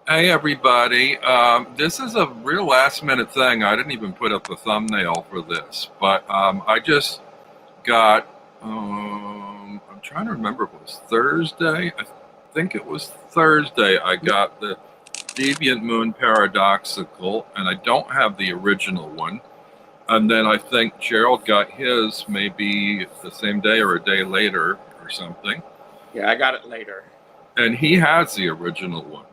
Hey everybody, this is a real last minute thing. I didn't even put up the thumbnail for this, but I just got, I'm trying to remember if it was Thursday. I think it was Thursday. I got the Deviant Moon Paradoxical, and I don't have the original one. And then I think Gerald got his maybe the same day or a day later or something. Yeah, I got it later. And he has the original one.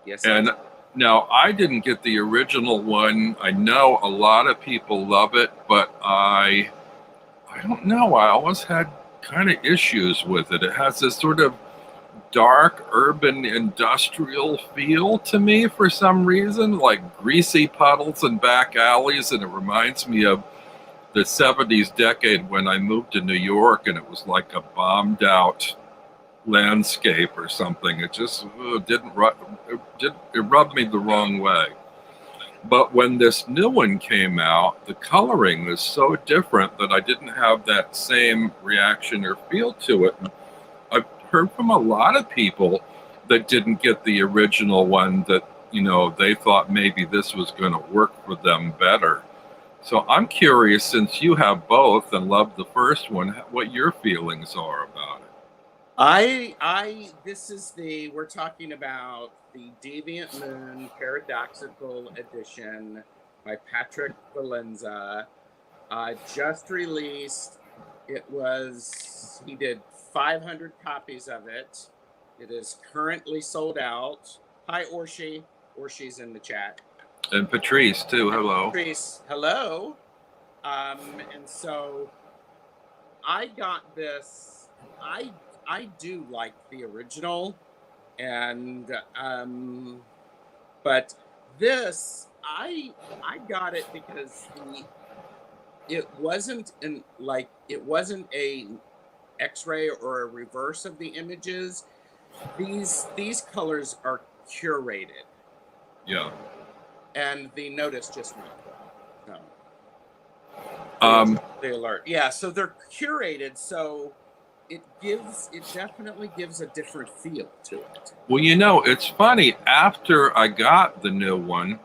Yes. And now I didn't get the original one. I know a lot of people love it, but I don't know. I always had kind of issues with it. It has this sort of dark urban industrial feel to me for some reason, like greasy puddles and back alleys, and it reminds me of the 70s decade when I moved to New York and it was like a bombed out landscape or something. It just it rubbed me the wrong way. But when this new one came out, the coloring is so different that I didn't have that same reaction or feel to it. And I've heard from a lot of people that didn't get the original one that, they thought maybe this was going to work for them better. So I'm curious, since you have both and love the first one, what your feelings are about it. We're talking about the Deviant Moon Paradoxical Edition by Patrick Valenza. Just released. He did 500 copies of it. It is currently sold out. Hi, Orshi. Orshi's in the chat. And Patrice, too. Hello. Patrice, hello. And so I got this. I do like the original, and but this I got it because it wasn't a X-ray or a reverse of the images. These colors are curated. Yeah. And the notice just went. The alert. Yeah, so they're curated, so it definitely gives a different feel to it. Well, it's funny. After I got the new one,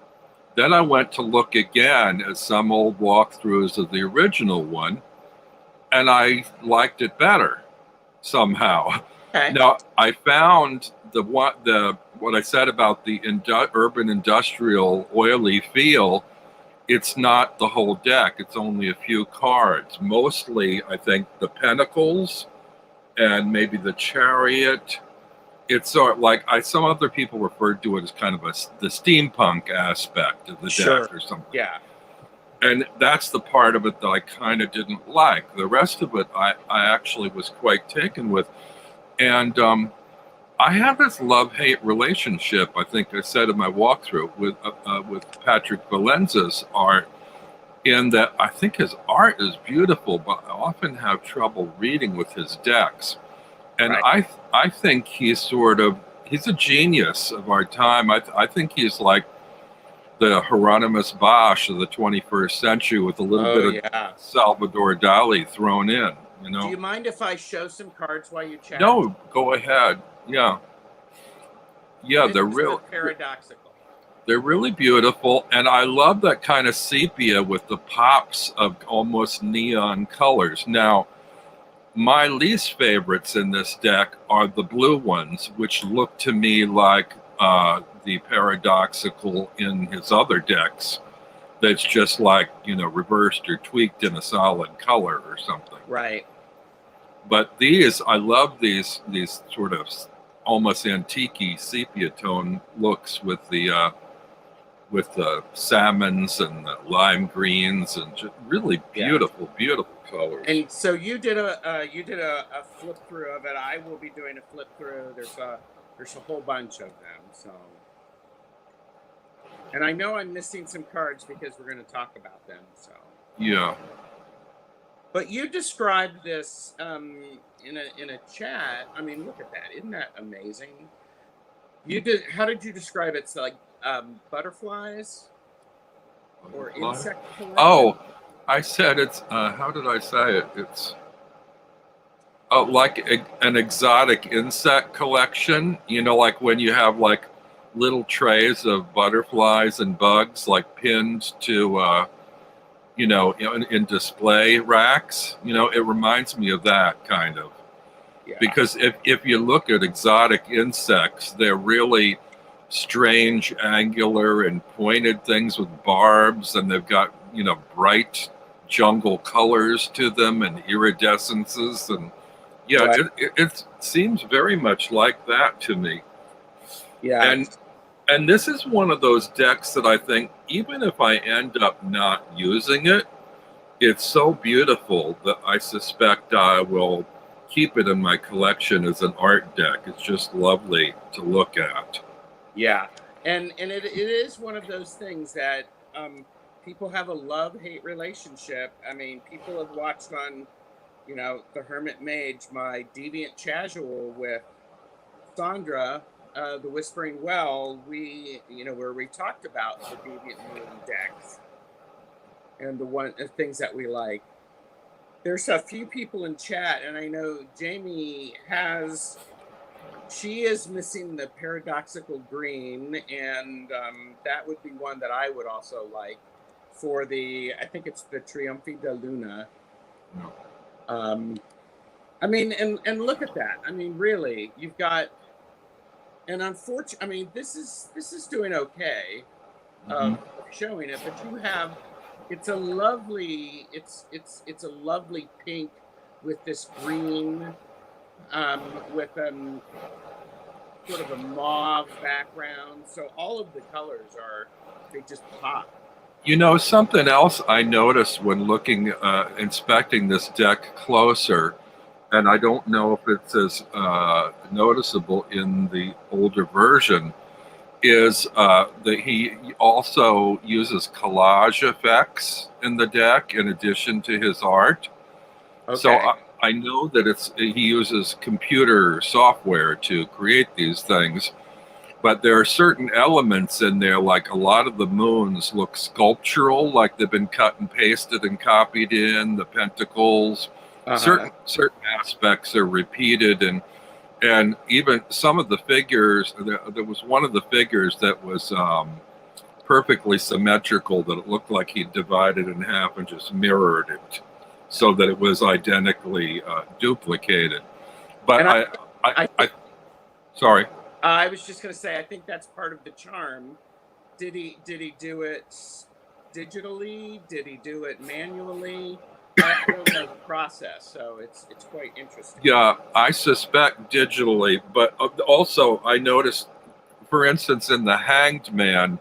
then I went to look again at some old walkthroughs of the original one, and I liked it better somehow. Okay. Now I found what I said about the urban industrial oily feel. It's not the whole deck. It's only a few cards. Mostly, I think, the Pentacles and maybe the Chariot. It's sort of like some other people referred to it as kind of the steampunk aspect of the deck or something. Yeah. And that's the part of it that I kind of didn't like. The rest of it, I actually was quite taken with. And I have this love-hate relationship, I think I said in my walkthrough, with Patrick Valenza's art, in that I think his art is beautiful, but I often have trouble reading with his decks. And right. I think he's a genius of our time. I think he's like the Hieronymus Bosch of the 21st century with a little bit of Salvador Dali thrown in. Do you mind if I show some cards while you chat? No, go ahead. Yeah, they're real paradoxical. They're really beautiful, and I love that kind of sepia with the pops of almost neon colors. Now, my least favorites in this deck are the blue ones, which look to me like the paradoxical in his other decks. That's just like, reversed or tweaked in a solid color or something. Right. But I love these sort of almost antique-y sepia tone looks with the salmons and the lime greens and just really beautiful, beautiful colors. And so you did a flip through of it. I will be doing a flip through. There's a whole bunch of them. So, and I know I'm missing some cards because we're going to talk about them. So yeah. But you described this in a chat. I mean, look at that! Isn't that amazing? How did you describe it? It's like butterflies or insect collection? Oh, I said it's. How did I say it? It's like an exotic insect collection. Like when you have like little trays of butterflies and bugs, like pinned to, in display racks. It reminds me of that kind of. Yeah. Because if you look at exotic insects, they're really strange, angular, and pointed things with barbs, and they've got, bright jungle colors to them and iridescences. And yeah, Right. it seems very much like that to me. Yeah. And this is one of those decks that I think, even if I end up not using it, it's so beautiful that I suspect I will keep it in my collection as an art deck. It's just lovely to look at. Yeah. And it is one of those things that people have a love-hate relationship. I mean, people have watched on, The Hermit Mage, my Deviant Casual with Sandra, the Whispering Well, where we talked about the Deviant Moon decks and the things that we like. There's a few people in chat, and I know Jamie she is missing the paradoxical green, and that would be one that I would also like for I think it's the Triumphi de Luna. I mean, and look at that. I mean, really, you've got, and unfortunately, I mean, this is doing okay showing it, but you have, it's a lovely pink with this green, with sort of a mauve background. So all of the colors they just pop. Something else I noticed when inspecting this deck closer, and I don't know if it's as noticeable in the older version, is that he also uses collage effects in the deck in addition to his art. Okay. So I know that he uses computer software to create these things, but there are certain elements in there, like a lot of the moons look sculptural, like they've been cut and pasted and copied in, the pentacles. Certain aspects are repeated, and even some of the figures, there was one of the figures that was perfectly symmetrical, that it looked like he divided in half and just mirrored it so that it was identically duplicated. But sorry. I was just going to say, I think that's part of the charm. Did he do it digitally? Did he do it manually? I don't know the process, so it's quite interesting. Yeah, I suspect digitally, but also I noticed, for instance, in the Hanged Man,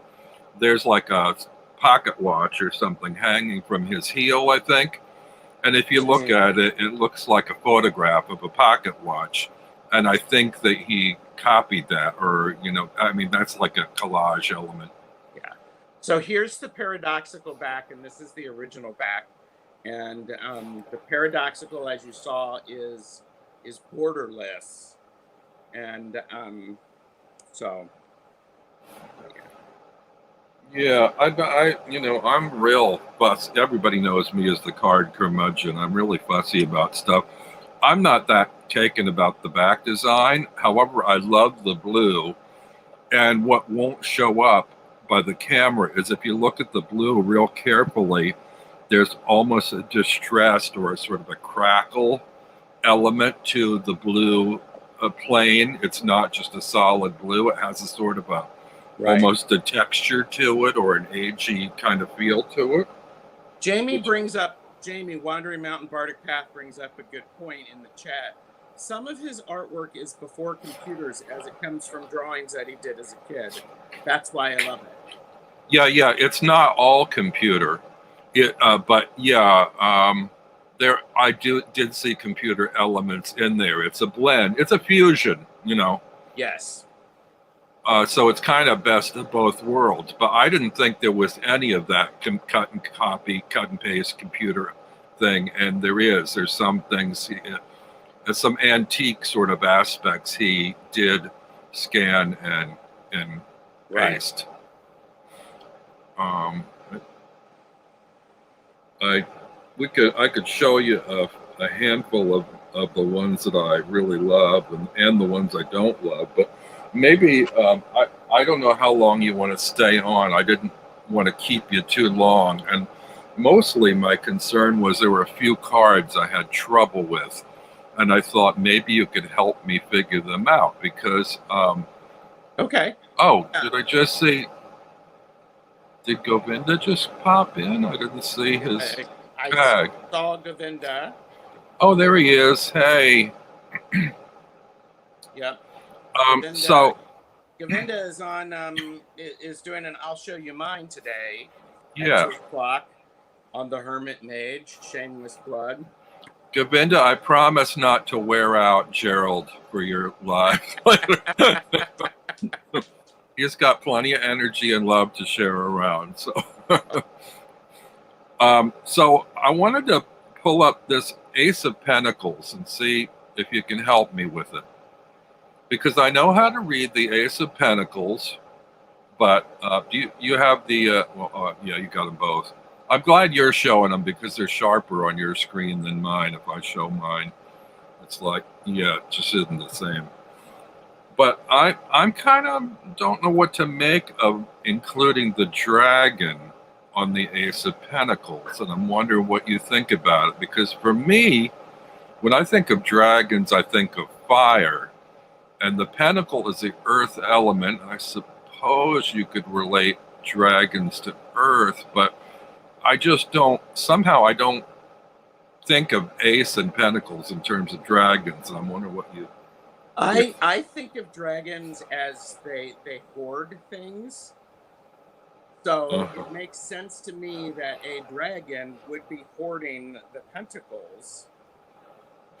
there's like a pocket watch or something hanging from his heel, I think. And if you look at it, it looks like a photograph of a pocket watch. And I think that he copied that, or, I mean, that's like a collage element. Yeah. So here's the paradoxical back, and this is the original back. And the paradoxical, as you saw, is borderless. And so... Yeah, I'm real fussy. Everybody knows me as the card curmudgeon. I'm really fussy about stuff. I'm not that taken about the back design. However, I love the blue. And what won't show up by the camera is, if you look at the blue real carefully, there's almost a distressed or a sort of a crackle element to the blue plane. It's not just a solid blue. It has a sort of a almost a texture to it, or an agey kind of feel to it. Jamie, Wandering Mountain Bardic Path, brings up a good point in the chat. Some of his artwork is before computers, as it comes from drawings that he did as a kid. That's why I love it. Yeah, it's not all computer. But yeah, there I did see computer elements in there. It's a blend. It's a fusion, Yes. So it's kind of best of both worlds. But I didn't think there was any of that cut and copy, cut and paste computer thing. And there's some things, some antique sort of aspects he did scan and paste. I could show you a handful of the ones that I really love and the ones I don't love, but maybe I don't know how long you want to stay on. I didn't want to keep you too long. And mostly my concern was there were a few cards I had trouble with. And I thought maybe you could help me figure them out because, Okay. oh, did I just see, did Govinda just pop in? I didn't see his I tag. saw Govinda. Oh, there he is. Hey. Yep. So, Govinda is on is doing an I'll show you mine today at yeah. 2:00 on the Hermit Mage, Shameless Plug. Govinda, I promise not to wear out Gerald for your live. He's got plenty of energy and love to share around. So, so I wanted to pull up this Ace of Pentacles and see if you can help me with it. Because I know how to read the Ace of Pentacles, but you have the, yeah, you got them both. I'm glad you're showing them because they're sharper on your screen than mine. If I show mine, it's like, yeah, it just isn't the same. But I'm kind of don't know what to make of including the dragon on the Ace of Pentacles. And I'm wondering what you think about it. Because for me, when I think of dragons, I think of fire. And the pentacle is the earth element. I suppose you could relate dragons to earth, but I just don't, somehow I don't think of Ace and Pentacles in terms of dragons. And I'm wondering what you... I think of dragons as they hoard things. So it makes sense to me that a dragon would be hoarding the pentacles.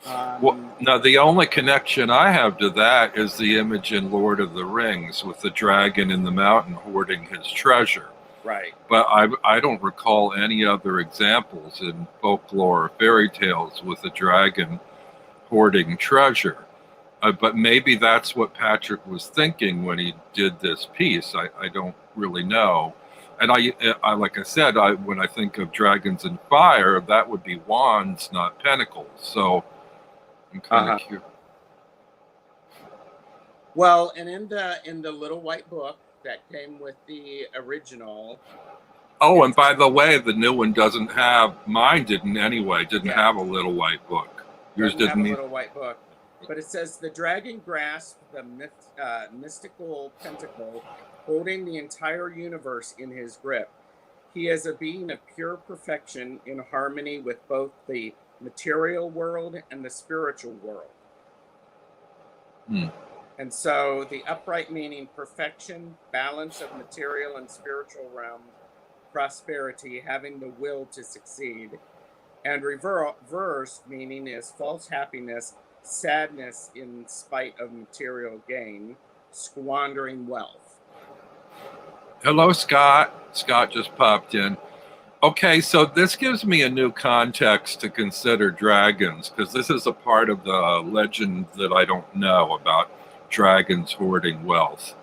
Well, now, the only connection I have to that is the image in Lord of the Rings with the dragon in the mountain hoarding his treasure. Right. But I don't recall any other examples in folklore or fairy tales with a dragon hoarding treasure. But maybe that's what Patrick was thinking when he did this piece. I don't really know. And I like I said, when I think of dragons and fire, that would be wands, not pentacles. So I'm kind of curious. Well, and in the little white book that came with the original. Oh, and by the way, the new one doesn't have, mine didn't anyway, didn't have a little white book. Yours didn't have a little white book. But it says the dragon grasped the mystical pentacle, holding the entire universe in his grip. He is a being of pure perfection in harmony with both the material world and the spiritual world. And so the upright meaning perfection, balance of material and spiritual realm, prosperity, having the will to succeed. And reverse meaning is false happiness, sadness in spite of material gain, squandering wealth. Hello, Scott. Scott just popped in. Okay, so this gives me a new context to consider dragons, because this is a part of the legend that I don't know about dragons hoarding wealth.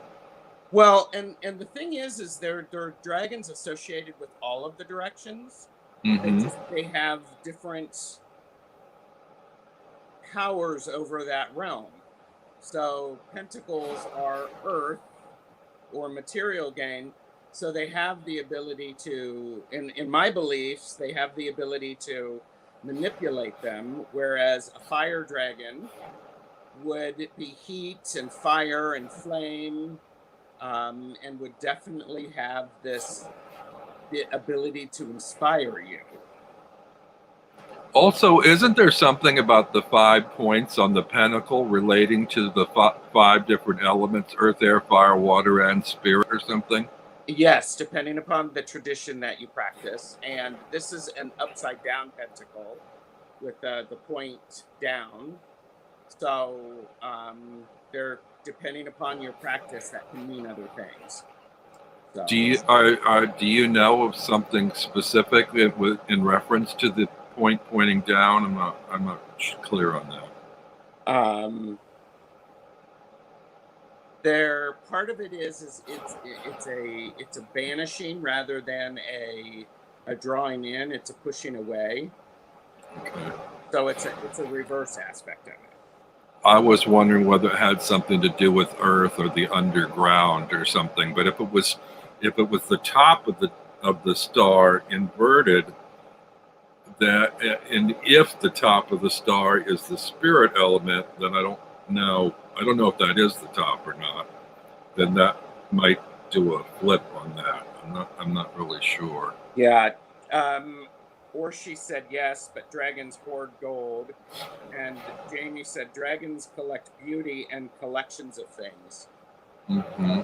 Well, and the thing is there are dragons associated with all of the directions. They have different powers over that realm. So pentacles are earth or material gain. So they have the ability to, in my beliefs, they have the ability to manipulate them, whereas a fire dragon would be heat and fire and flame, and would definitely have the ability to inspire you. Also, isn't there something about the 5 points on the pentacle relating to the 5 different elements, earth, air, fire, water, and spirit or something? Yes, depending upon the tradition that you practice. And this is an upside down pentacle with the point down. So they're depending upon your practice, that can mean other things. So, do you know of something specific in reference to the point pointing down? I'm not clear on that. There, part of it is it's a banishing rather than a drawing in. It's a pushing away. Okay. So it's a reverse aspect of it. I was wondering whether it had something to do with Earth or the underground or something. But if it was the top of the star inverted, that and if the top of the star is the spirit element, then I don't know. I don't know if that is the top or not. Then that might do a flip on that. I'm not really sure. Yeah. Or she said yes, but dragons hoard gold. And Jamie said dragons collect beauty and collections of things. Hmm.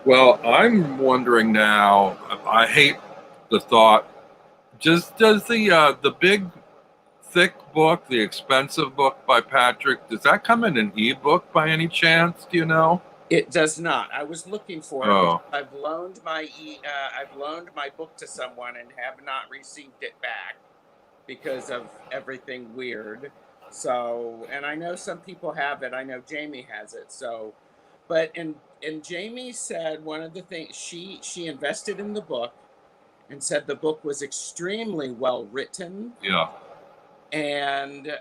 Well, I'm wondering now. I hate the thought. Just does the big thick book, the expensive book by Patrick, does that come in an ebook by any chance? Do you know? It does not. I was looking for it because Oh, I've loaned my book to someone and have not received it back because of everything weird. So, and I know some people have it. I know Jamie has it. So, but and Jamie said one of the things she invested in the book and said the book was extremely well written, yeah. and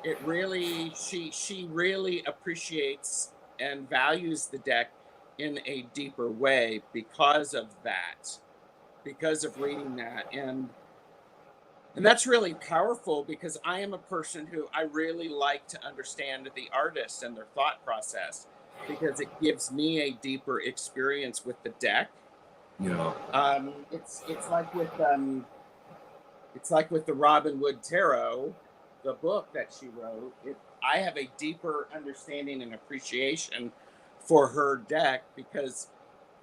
it really she really appreciates and values the deck in a deeper way because of that, because of reading that. And that's really powerful because I am a person who I really like to understand the artist and their thought process because it gives me a deeper experience with the deck. Yeah. It's like with the Robin Wood Tarot, the book that she wrote. I have a deeper understanding and appreciation for her deck because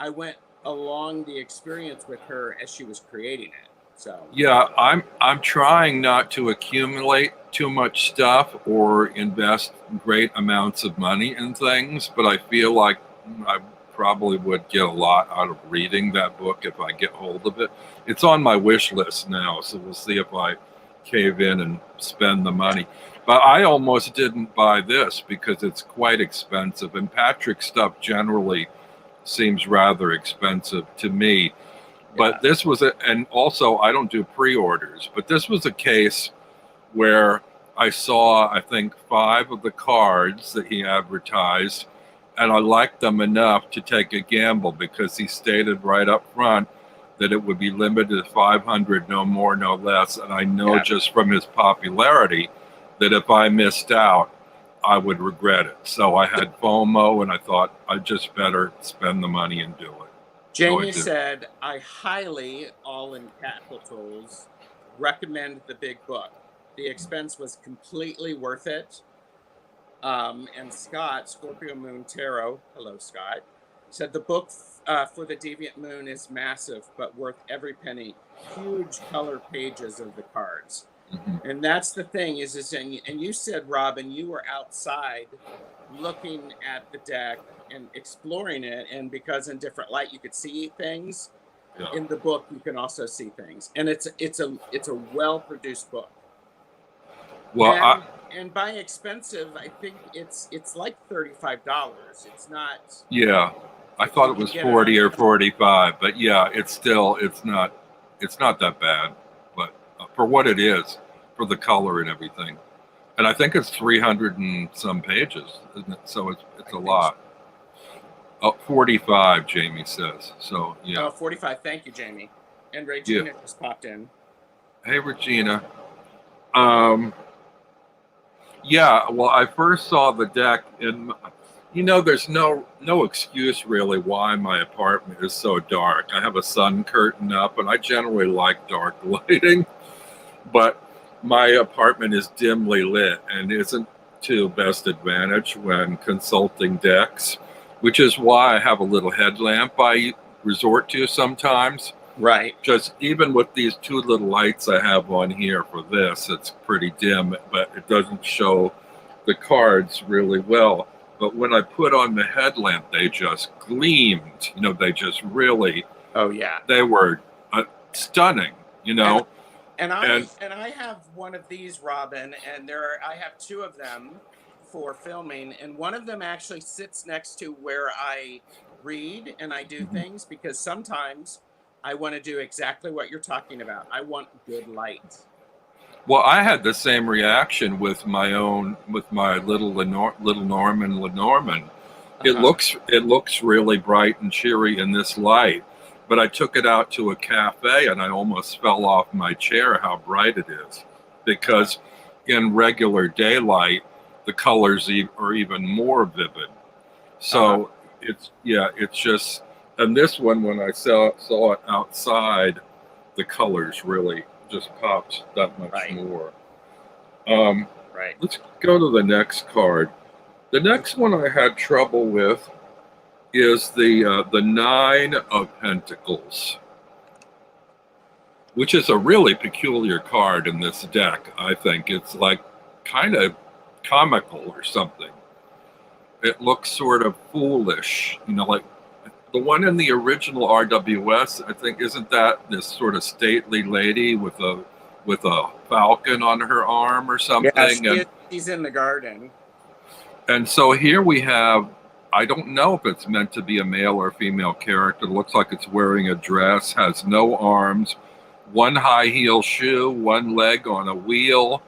I went along the experience with her as she was creating it. So Yeah, I'm trying not to accumulate too much stuff or invest great amounts of money in things, but I feel like I probably would get a lot out of reading that book if I get hold of it. It's on my wish list now, so we'll see if I cave in and spend the money. But I almost didn't buy this because it's quite expensive, and Patrick's stuff generally seems rather expensive to me. yeah, But this was and also I don't do pre-orders, but this was a case where I saw, I think, 5 of the cards that he advertised, and I liked them enough to take a gamble because he stated right up front that it would be limited to 500, no more, no less. And I know yeah. just from his popularity that if I missed out, I would regret it. So I had FOMO, and I thought I just better spend the money and do it. So I Jamie did. said, I highly, all in capitals, recommend the big book. The expense was completely worth it. And Scott, Scorpio Moon Tarot, hello, Scott, said the book for the Deviant Moon is massive, but worth every penny. Huge color pages of the cards. Mhm. And that's the thing and you said, Robin, you were outside looking at the deck and exploring it. And because in different light, you could see things Yeah. in the book, you can also see things. And it's a well-produced book. Well, And by expensive, I think it's like $35. It's not, yeah, I you thought it can was get it on 40 or Amazon. 45, but yeah, it's not that bad, but for what it is, for the color and everything. And I think it's 300 and some pages, isn't it? So it's I a think so. lot. 45, Jamie says. So yeah. Oh, 45. Thank you, Jamie. And Yeah. Regina just popped in. Hey, Regina. Um, yeah, well, I first saw the deck in, there's no excuse really why my apartment is so dark. I have a sun curtain up, and I generally like dark lighting, but my apartment is dimly lit and isn't to best advantage when consulting decks, which is why I have a little headlamp I resort to sometimes. Right. Just even with these 2 little lights I have on here for this, it's pretty dim, but it doesn't show the cards really well. But when I put on the headlamp, they just gleamed. They just really, Oh, yeah. they were stunning. And and I And and I have one of these, Robin, and I have 2 of them for filming, and one of them actually sits next to where I read and I do mhm, things because sometimes I want to do exactly what you're talking about. I want good light. Well, I had the same reaction with my little Norman Lenormand. Uh-huh. It looks really bright and cheery in this light, but I took it out to a cafe and I almost fell off my chair how bright it is, Uh-huh. because in regular daylight the colors are even more vivid. Uh-huh. So it's just, and this one when I saw it outside, the colors really just popped that much Right. more. Um, Right. let's go to the next card. The next one I had trouble with is the Nine of Pentacles, which is a really peculiar card in this deck. I think it's like kind of comical or something. It looks sort of foolish, like the one in the original RWS. I think isn't that this sort of stately lady with a falcon on her arm or Yeah, something, she's in the garden. and so here we have, I don't know if it's meant to be a male or female character. It looks like it's wearing a dress, has no arms, one high heel shoe, one leg on a wheel,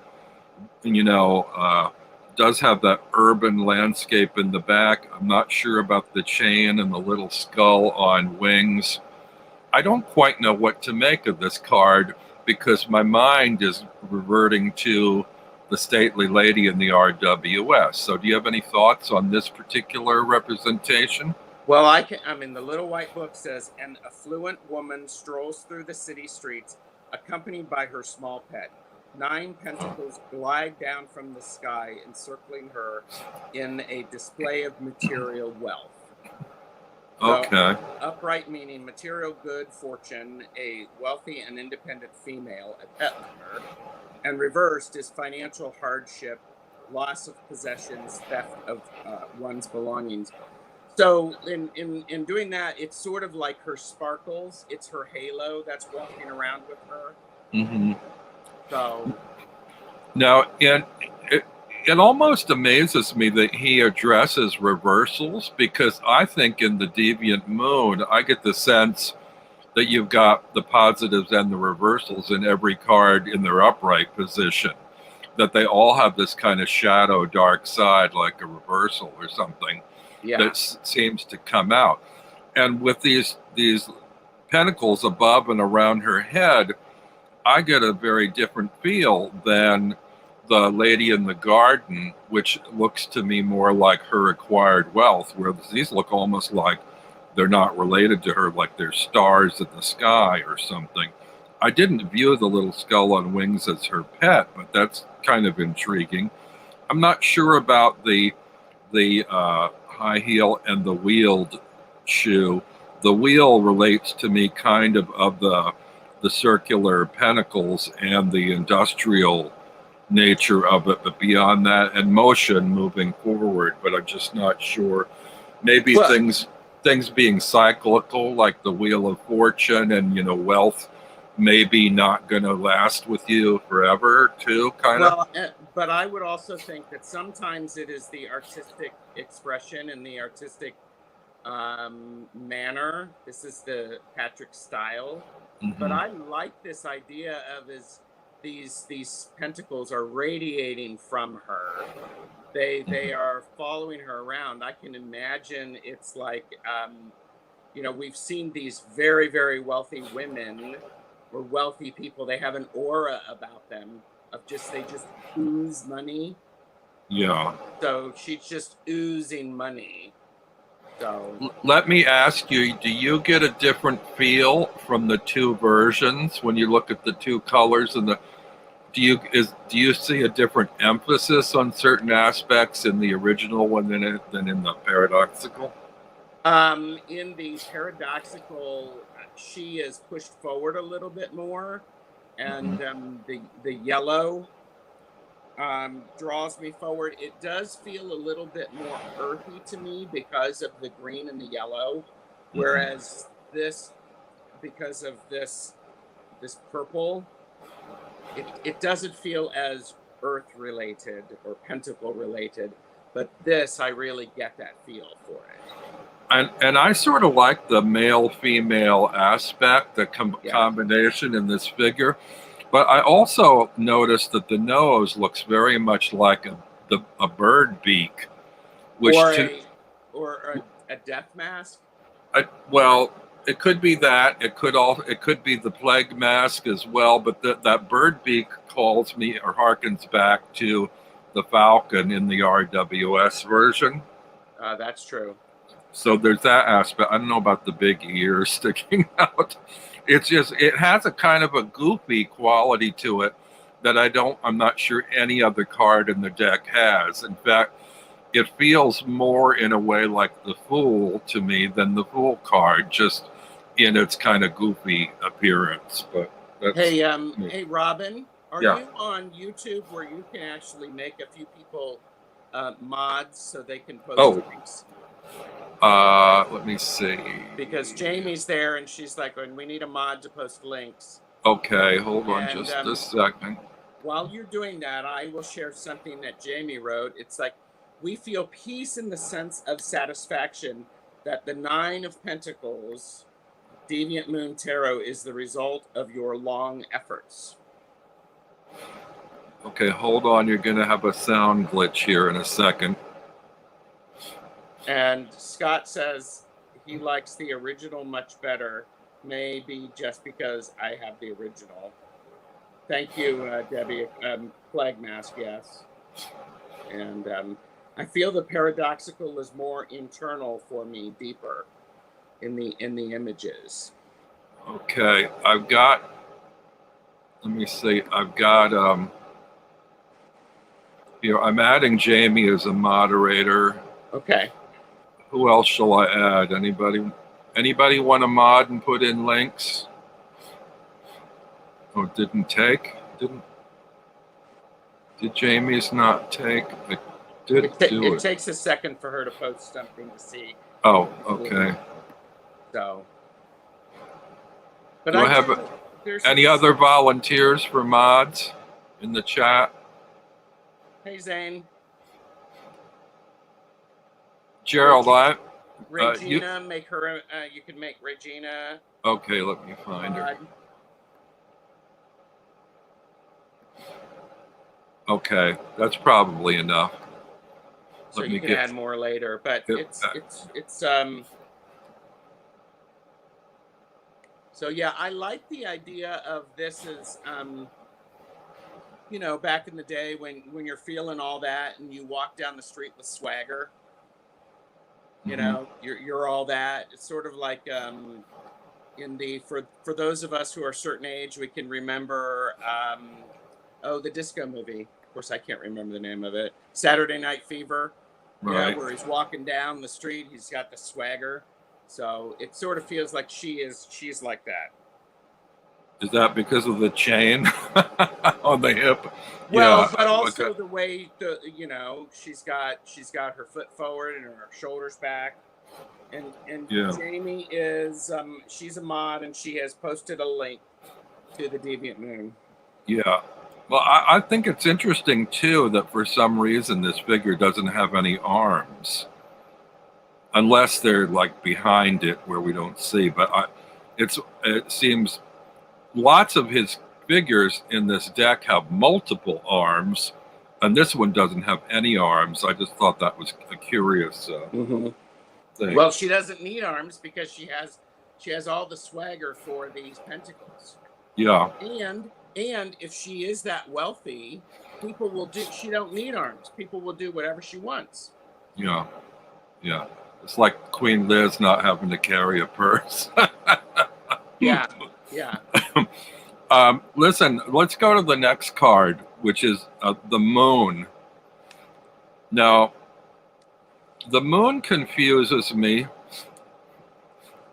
does have that urban landscape in the back. I'm not sure about the chain and the little skull on wings. I don't quite know what to make of this card because my mind is reverting to the stately lady in the RWS. So do you have any thoughts on this particular representation? Well, I mean, the little white book says an affluent woman strolls through the city streets accompanied by her small pet. Nine pentacles glide down from the sky, encircling her in a display of material wealth. So, Okay. upright meaning material good fortune, a wealthy and independent female, a pet owner, and reversed is financial hardship, loss of possessions, theft of one's belongings. So in doing that, it's sort of like her sparkles. It's her halo that's walking around with her. hmm So Now, it almost amazes me that he addresses reversals, because I think in the Deviant Moon, I get the sense that you've got the positives and the reversals in every card in their upright position, that they all have this kind of shadow dark side, like a reversal or something that yeah, seems to come out. And with these pentacles above and around her head, I get a very different feel than the lady in the garden, which looks to me more like her acquired wealth, where these look almost like they're not related to her, like they're stars in the sky or something. I didn't view the little skull on wings as her pet, but that's kind of intriguing. I'm not sure about the high heel and the wheeled shoe. The wheel relates to me kind of the circular pentacles and the industrial nature of it, but beyond that, and motion moving forward. But I'm just not sure. Maybe well, things being cyclical, like the wheel of fortune, and wealth maybe not going to last with you forever too, kind of. but I would also think that sometimes it is the artistic expression and the artistic manner. This is the Patrick style. But hmm I like this idea of is these pentacles are radiating from her. They are following her around. I can imagine it's like we've seen these very very wealthy women or wealthy people. They have an aura about them of they just ooze money. Yeah. So she's just oozing money. So Let me ask you, do you get a different feel from the two versions when you look at the two colors, and do you see a different emphasis on certain aspects in the original one than in the paradoxical? in the paradoxical, she is pushed forward a little bit more, hmm and the yellow draws me forward. It does feel a little bit more earthy to me because of the green and the yellow, hmm whereas this, because of this purple, it doesn't feel as earth related or pentacle related. But this, I really get that feel for it. And I sort of like the male female aspect, the Yeah. combination in this figure. But I also noticed that the nose looks very much like a bird beak, which or to a death mask. well, it could be that. It could be the plague mask as well. But that bird beak calls me or harkens back to the falcon in the RWS version. That's true. So there's that aspect. I don't know about the big ears sticking out. It's just it has a kind of a goofy quality to it that I'm not sure any other card in the deck has. In fact, it feels more in a way like the Fool to me than the Fool card, just in its kind of goofy appearance. But that's Hey, Robin, are yeah. you on YouTube where you can actually make a few people mods so they can post Oh, links? let me see. Because Jamie's there and she's like, we need a mod to post links. Okay, hold on And just a second. while you're doing that, I will share something that Jamie wrote. It's like, we feel peace in the sense of satisfaction that the 9 of Pentacles, Deviant Moon Tarot, is the result of your long efforts. Okay, hold on. You're going to have a sound glitch here in a second. And Scott says he likes the original much better, maybe just because I have the original. Thank you, Debbie. Flag mask, yes. And I feel the paradoxical is more internal for me, deeper in the images. Okay, I've got. Let me see. I've got. I'm adding Jamie as a moderator. Okay. Who else shall I add? Anybody want to mod and put in links? Oh, didn't take? Did Jamie's not take? It takes a second for her to post something to see. Oh, okay. So. But Do I have any other volunteers for mods in the chat? Hey, Zane. Gerald, Regina, make her. You can make Regina. Okay, let me find her. Okay, that's probably enough. So you can add more later, but it's So yeah, I like the idea of this as back in the day when you're feeling all that and you walk down the street with swagger. You know, you're all that. It's sort of like for those of us who are a certain age, we can remember the disco movie. Of course, I can't remember the name of it. Saturday Night Fever. Right. Where he's walking down the street, he's got the swagger. So it sort of feels like she's like that. Is that because of the chain on the hip? Well, yeah, but also the way she's got her foot forward and her shoulders back. And yeah. Jamie is she's a mod and she has posted a link to the Deviant Moon. Yeah. Well, I think it's interesting too that for some reason this figure doesn't have any arms, unless they're like behind it where we don't see. But it seems lots of his figures in this deck have multiple arms, and this one doesn't have any arms. I just thought that was a curious thing. Well, she doesn't need arms because she has all the swagger for these pentacles. Yeah. And if she is that wealthy, people will do. She don't need arms. People will do whatever she wants. Yeah. Yeah. It's like Queen Liz not having to carry a purse. Yeah. Yeah. Listen, let's go to the next card, which is the Moon. Now, the Moon confuses me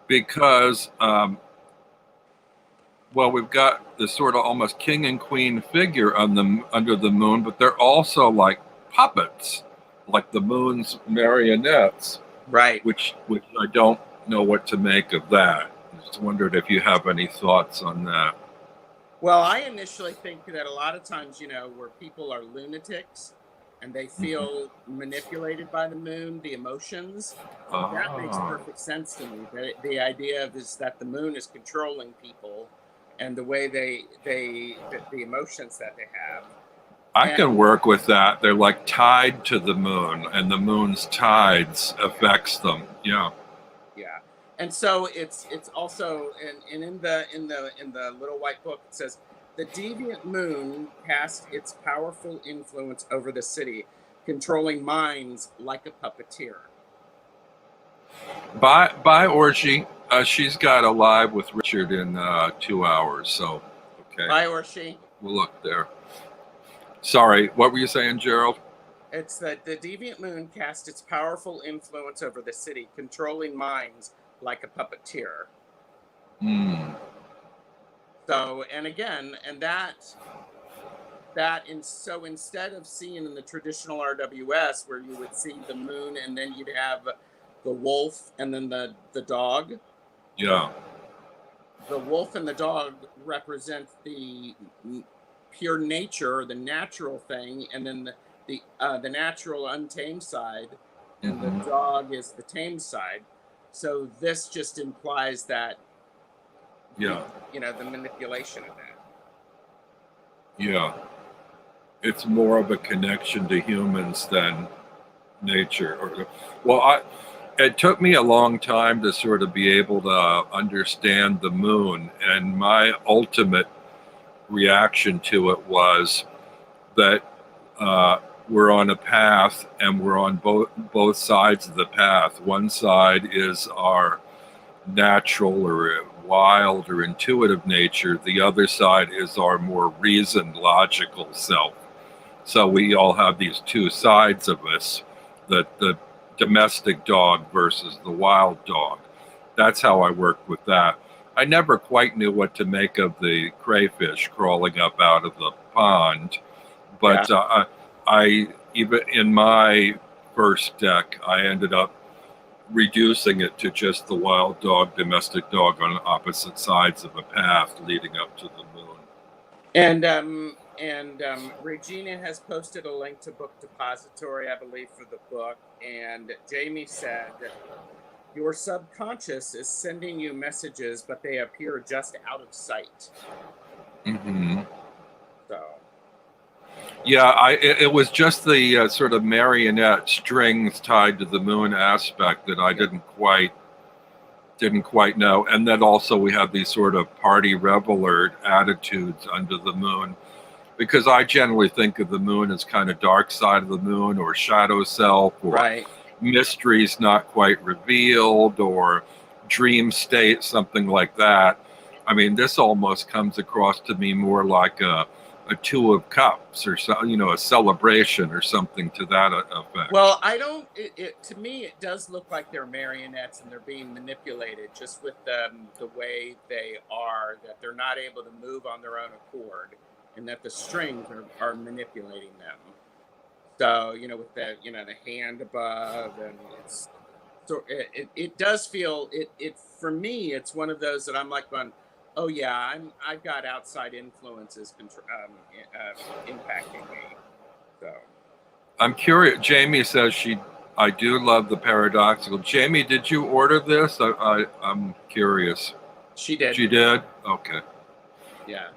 because, we've got this sort of almost king and queen figure under the Moon, but they're also like puppets, like the Moon's marionettes. Right. Which I don't know what to make of that. Just wondered if you have any thoughts on that. Well, I initially think that a lot of times, where people are lunatics and they feel manipulated by the Moon, the emotions, that makes perfect sense to me. The idea is that the Moon is controlling people and the way the emotions that they have. I can work with that. They're like tied to the moon, and the moon's tides affects them. Yeah. Yeah. And so it's also, and in the little white book it says, the deviant moon cast its powerful influence over the city, controlling minds like a puppeteer. By Orgy. She's got a live with Richard in 2 hours. So, okay, By or she. we'll look there. Sorry, what were you saying, Gerald? It's that the deviant moon cast its powerful influence over the city, controlling minds like a puppeteer. Hmm. So, and again, and so instead of seeing in the traditional RWS where you would see the moon and then you'd have the wolf and then the dog. Yeah. The wolf and the dog represent the pure nature, the natural thing, and then the natural untamed side, and the dog is the tamed side. So this just implies that, Yeah. the manipulation of that. Yeah. It's more of a connection to humans than nature. It took me a long time to sort of be able to understand the moon, and my ultimate reaction to it was that we're on a path, and we're on both sides of the path. One side is our natural or wild or intuitive nature. The other side is our more reasoned, logical self. So we all have these two sides of us, the domestic dog versus the wild dog. That's how I worked with that. I never quite knew what to make of the crayfish crawling up out of the pond, but I even in my first deck, I ended up reducing it to just the wild dog, domestic dog on opposite sides of a path leading up to the moon. And Regina has posted a link to Book Depository, I believe, for the book. And Jamie said, your subconscious is sending you messages, but they appear just out of sight. Mm-hmm. So. Yeah, it was just the sort of marionette strings tied to the moon aspect that I didn't quite know. And then also we have these sort of party reveler attitudes under the moon, because I generally think of the moon as kind of dark side of the moon, or shadow self, or mysteries not quite revealed, or dream state, something like that. I mean, this almost comes across to me more like a two of cups, or so, a celebration or something to that effect. Well, I don't. To me, it does look like they're marionettes and they're being manipulated, just with the way they are. That they're not able to move on their own accord, and that the strings are manipulating them. So with the the hand above, and it's so it does feel it for me. It's one of those that I'm like going, oh yeah, I've got outside influences impacting me. So I'm curious. Jamie says I do love the paradoxical. Jamie, did you order this? I'm curious. She did. She did? Okay. Yeah.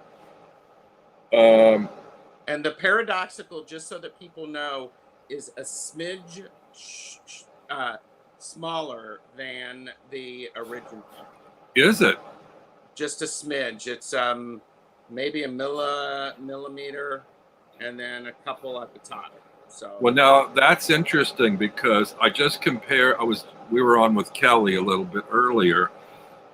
Um. And the paradoxical, just so that people know, is a smidge smaller than the original. Is it? Just a smidge. It's maybe a millimeter, and then a couple at the top. So. Well, now that's interesting, because I just we were on with Kelly a little bit earlier,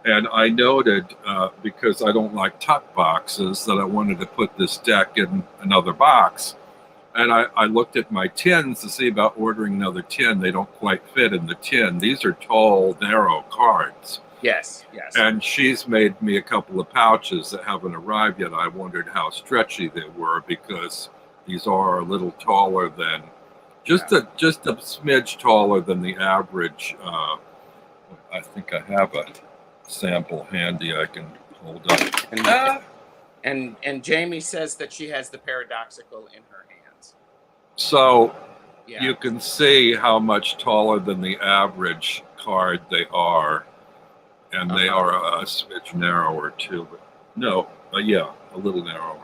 and I noted, because I don't like tuck boxes, that I wanted to put this deck in another box. And I looked at my tins to see about ordering another tin. They don't quite fit in the tin. These are tall, narrow cards. Yes. And she's made me a couple of pouches that haven't arrived yet. I wondered how stretchy they were, because these are a little taller than, just a smidge taller than the average. I think I have a sample handy I can hold up. And Jamie says that she has the paradoxical in her hands. So you can see how much taller than the average card they are, and they are a smidge narrower too. But no, Yeah, a little narrower.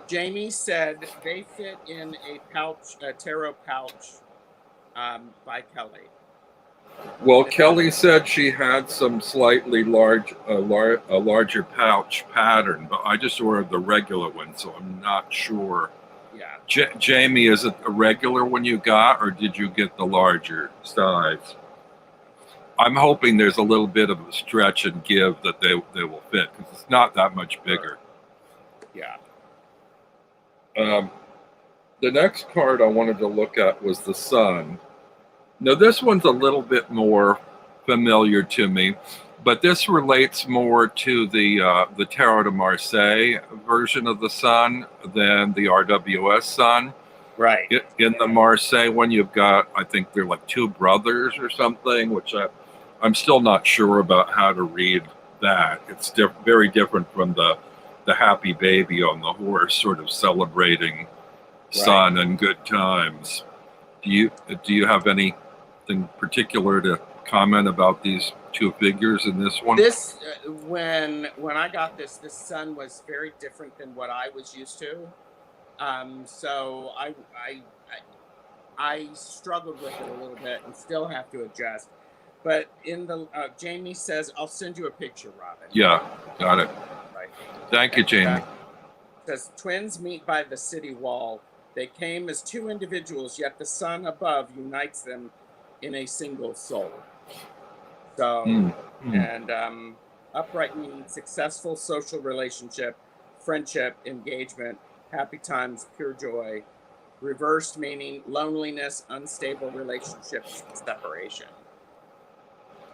Jamie said they fit in a pouch, a tarot pouch, by Kelly. Well, Kelly said she had some slightly a larger pouch pattern, but I just ordered the regular one, so I'm not sure. Yeah. Jamie, is it a regular one you got, or did you get the larger size? I'm hoping there's a little bit of a stretch and give that they will fit, because it's not that much bigger. Yeah. The next card I wanted to look at was the Sun. Now, this one's a little bit more familiar to me, but this relates more to the Tarot de Marseille version of the Sun than the RWS Sun. Right. In the Marseille one, you've got, I think they're like two brothers or something, which I'm still not sure about how to read that. It's very different from the happy baby on the horse, sort of celebrating sun and good times. Do you have anything particular to comment about these two figures in this one? This when I got this sun was very different than what I was used to. So I struggled with it a little bit and still have to adjust. But in the Jamie says, I'll send you a picture, Robin. Yeah, got it. Right. Thank you, Jamie. Says twins meet by the city wall. They came as two individuals, yet the sun above unites them in a single soul. So, and upright meaning successful social relationship, friendship, engagement, happy times, pure joy. Reversed meaning loneliness, unstable relationships, separation.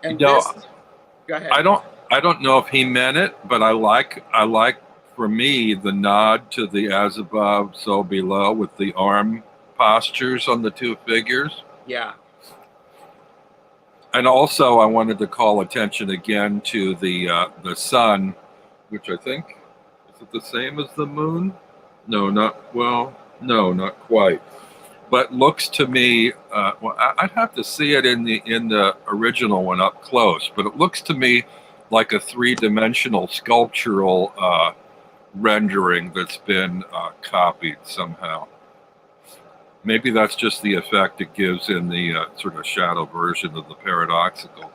And go ahead. I don't know if he meant it, but I like for me the nod to the as above, so below with the arm postures on the two figures. Yeah. And also, I wanted to call attention again to the sun, which I think is it the same as the moon? No, not quite. But looks to me, well, I'd have to see it in the original one up close. But it looks to me like a three-dimensional sculptural rendering that's been copied somehow. Maybe that's just the effect it gives in the sort of shadow version of the paradoxical.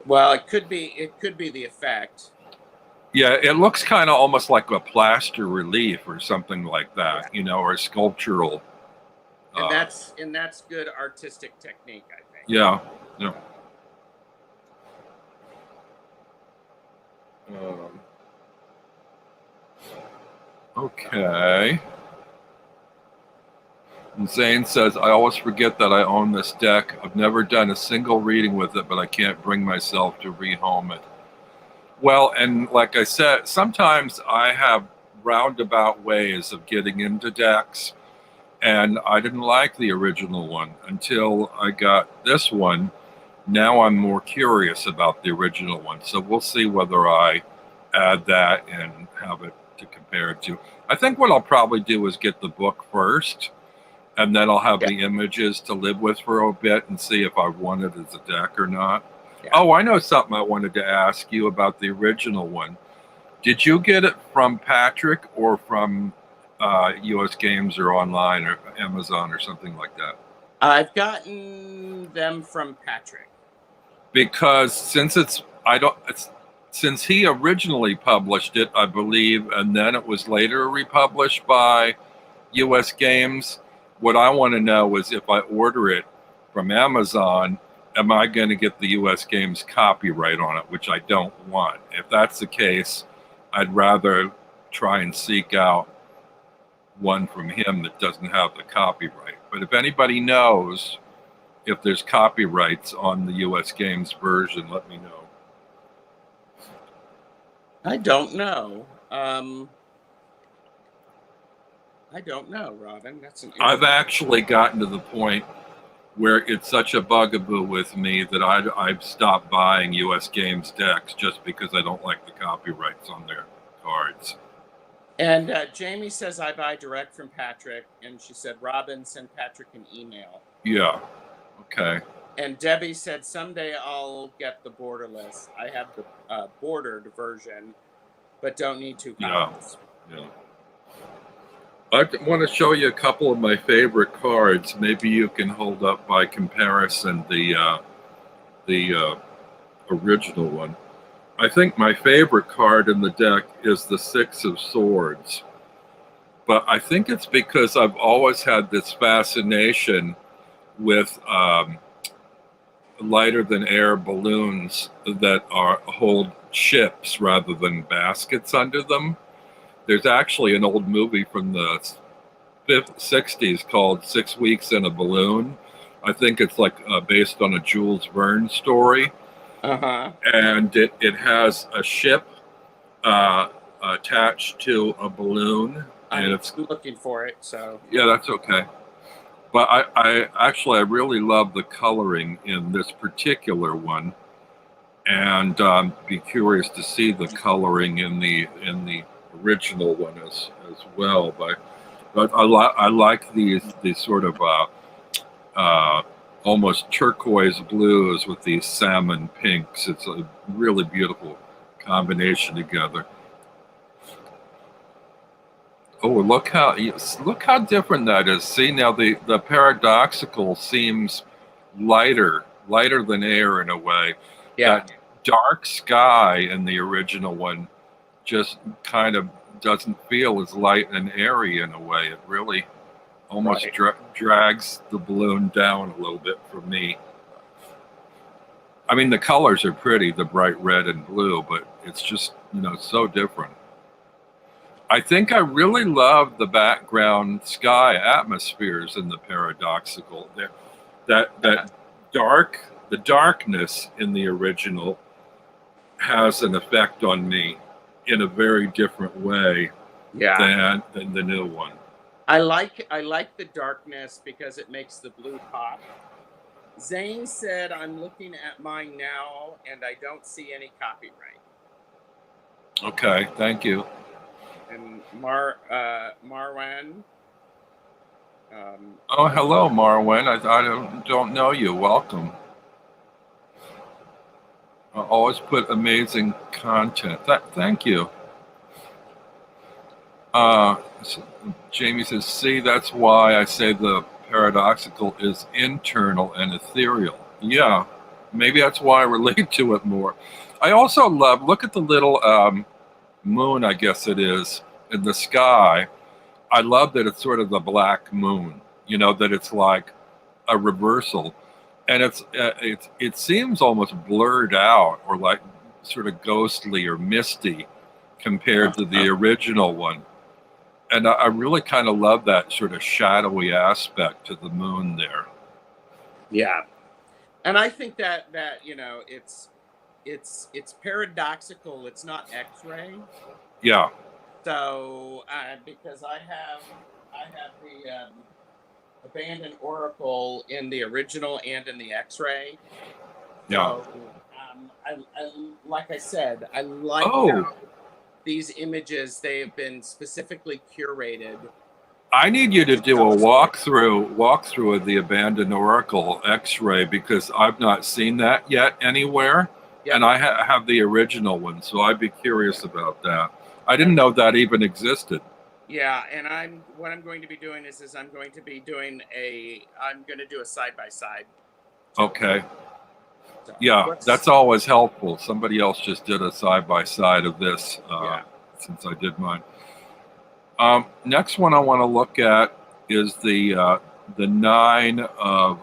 Well, it could be the effect. Yeah, it looks kind of almost like a plaster relief or something like that, or a sculptural. And that's good artistic technique, I think. Yeah. Okay. And Zane says, I always forget that I own this deck. I've never done a single reading with it, but I can't bring myself to rehome it. Well, and like I said, sometimes I have roundabout ways of getting into decks, and I didn't like the original one until I got this one. Now I'm more curious about the original one. So we'll see whether I add that and have it to compare it to. I think what I'll probably do is get the book first, and then I'll have the images to live with for a bit and see if I want it as a deck or not. Yeah. Oh, I know something I wanted to ask you about the original one. Did you get it from Patrick or from US Games or online or Amazon or something like that? I've gotten them from Patrick. Because since he originally published it, I believe, and then it was later republished by US Games, what I want to know is if I order it from Amazon, am I going to get the US Games copyright on it, which I don't want. If that's the case, I'd rather try and seek out one from him that doesn't have the copyright. But if anybody knows if there's copyrights on the US Games version, let me know. I don't know. I don't know, Robin. I've actually gotten to the point where it's such a bugaboo with me that I've stopped buying US Games decks just because I don't like the copyrights on their cards. And Jamie says I buy direct from Patrick, and she said, Robin, send Patrick an email. Yeah. Okay. And Debbie said someday I'll get the borderless. I have the bordered version, but don't need 2 Yeah, copies. yeah. I want to show you a couple of my favorite cards. Maybe you can hold up by comparison the original one. I think my favorite card in the deck is the Six of Swords, but I think it's because I've always had this fascination with lighter than air balloons that hold ships rather than baskets under them. There's actually an old movie from the 60s called 6 Weeks in a Balloon. I think it's like based on a Jules Verne story. Uh-huh. And it has a ship attached to a balloon. And I'm it's looking for it, so. Yeah, that's okay. But I really love the coloring in this particular one, and be curious to see the coloring in the original one as well. But I like these sort of almost turquoise blues with these salmon pinks. It's a really beautiful combination together. Oh, look how different that is. See, now the paradoxical seems lighter than air in a way. Yeah. That dark sky in the original one just kind of doesn't feel as light and airy in a way. It really almost drags the balloon down a little bit for me. I mean, the colors are pretty, the bright red and blue, but it's just, so different. I think I really love the background sky atmospheres in the paradoxical. That the darkness in the original has an effect on me in a very different way than the new one. I like the darkness because it makes the blue pop. Zane said, I'm looking at mine now and I don't see any copyright. Okay, thank you. And Marwan. Oh, hello, Marwan. I don't know you. Welcome. I always put amazing content. Thank you. Jamie says, see, that's why I say the paradoxical is internal and ethereal. Yeah, maybe that's why I relate to it more. I also look at the little moon, I guess it is, in the sky. I love that it's sort of the black moon, that it's like a reversal. And it seems almost blurred out or like sort of ghostly or misty compared to the original one. And I really kind of love that sort of shadowy aspect to the moon there. Yeah. And I think that it's paradoxical. It's not X-ray. Yeah. So because I have the abandoned oracle in the original and in the X-ray. Yeah. So I like I said, I like how these images, they have been specifically curated. I need you to do a walkthrough of the abandoned oracle X-ray because I've not seen that yet anywhere. Yep. And I have the original one, so I'd be curious about that. I didn't know that even existed. Yeah, and what I'm going to be doing is I'm going to do a side-by-side. Okay. So yeah, that's always helpful. Somebody else just did a side-by-side of this since I did mine. Next one I want to look at is the Nine of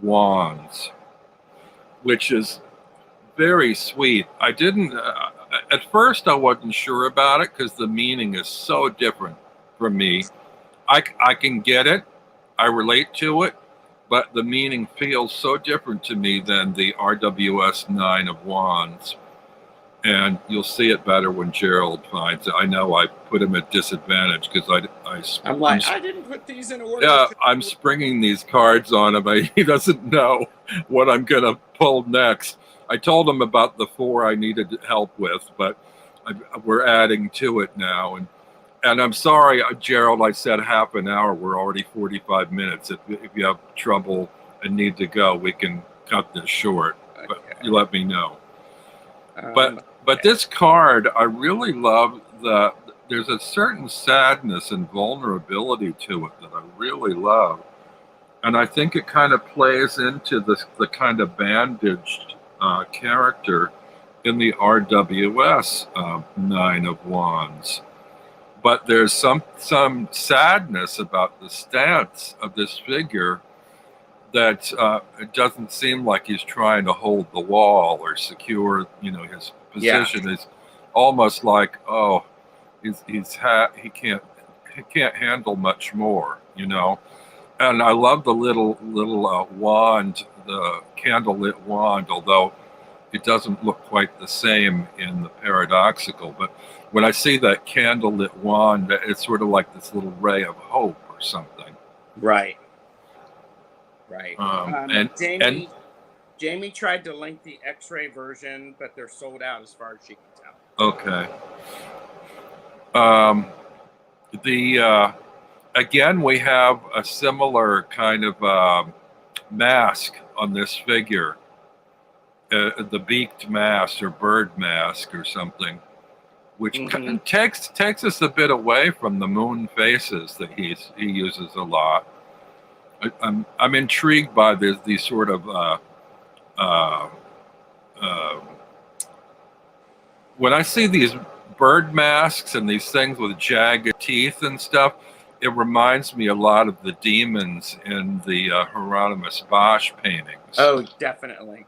Wands, which is very sweet. I didn't at first I wasn't sure about it because the meaning is so different from me. I can get it, I relate to it, but the meaning feels so different to me than the RWS Nine of Wands. And you'll see it better when Gerald finds it. I know I put him at disadvantage because I didn't put these in order. Yeah, I'm springing these cards on him. He doesn't know what I'm going to pull next. I told him about the 4 I needed help with, but we're adding to it now. And I'm sorry, Gerald, I said half an hour. We're already 45 minutes. If you have trouble and need to go, we can cut this short. But Okay. you let me know. Okay. But this card, I really love there's a certain sadness and vulnerability to it that I really love. And I think it kind of plays into the kind of bandaged character in the RWS Nine of Wands. But there's some sadness about the stance of this figure that it doesn't seem like he's trying to hold the wall or secure, his position. Is almost like, oh, he can't handle much more, And I love the little wand, the candlelit wand, although it doesn't look quite the same in the paradoxical. But when I see that candlelit wand, it's sort of like this little ray of hope or something. Right. Right. And Jamie tried to link the X-ray version, but they're sold out as far as she can tell. Okay. Again, we have a similar kind of mask on this figure, the beaked mask or bird mask or something, which kind of takes us a bit away from the moon faces that he uses a lot. I'm intrigued by these sort of when I see these bird masks and these things with jagged teeth and stuff, it reminds me a lot of the demons in the Hieronymus Bosch paintings. Oh, definitely.